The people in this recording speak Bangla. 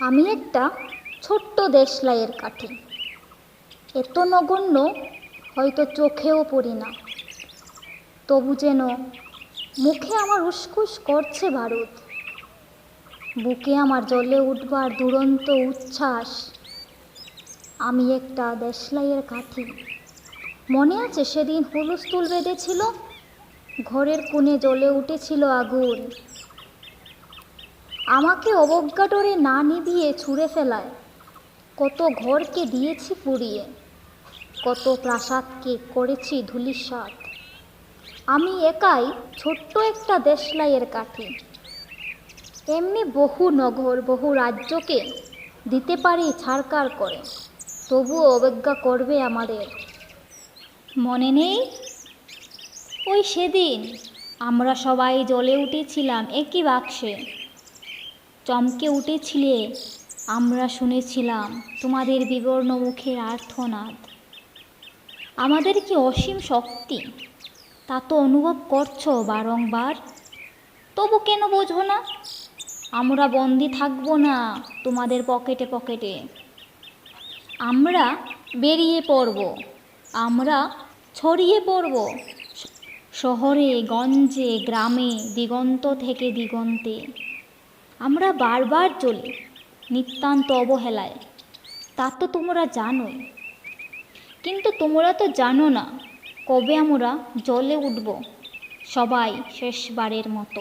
আমি একটা ছোট্ট দেশলাইয়ের কাঠি, এত নগণ্য হয়তো চোখেও পড়ি না, তবু যেন মুখে আমার উসখুস করছে বারুদ, বুকে আমার জ্বলে উঠবার দুরন্ত উচ্ছ্বাস। আমি একটা দেশলাইয়ের কাঠি। মনে আছে সেদিন হুলস্থুল বেঁধেছিল, ঘরের কোণে জ্বলে উঠেছিল আগুন, আমাকে অবজ্ঞাডরে না নিভিয়ে ছুঁড়ে ফেলায় কত ঘরকে দিয়েছি পুড়িয়ে, কত প্রাসাদকে করেছি ধূলিসাৎ। আমি একাই ছোট্ট একটা দেশলাইয়ের কাঠি, এমনি বহু নগর বহু রাজ্যকে দিতে পারি ছারকার করে, তবুও অবজ্ঞা করবে আমাদের। মনে নেই ওই সেদিন আমরা সবাই জ্বলে উঠেছিলাম একই বাক্সে, চমকে উঠেছিলে, আমরা শুনেছিলাম তোমাদের বিবর্ণ মুখের আর্তনাদ। আমাদের কি অসীম শক্তি, তা তো অনুভব করছো বারংবার, তবু কেন বোঝো না? আমরা বন্দি থাকবো না তোমাদের পকেটে পকেটে, আমরা বেরিয়ে পড়ব, আমরা ছড়িয়ে পড়ব শহরে গঞ্জে গ্রামে দিগন্ত থেকে দিগন্তে। আমরা বারবার চলি নিতান্ত অবহেলায়, তা তো তোমরা জানোই, কিন্তু তোমরা তো জানো না কবে আমরা জ্বলে উঠব সবাই শেষবারের মতো।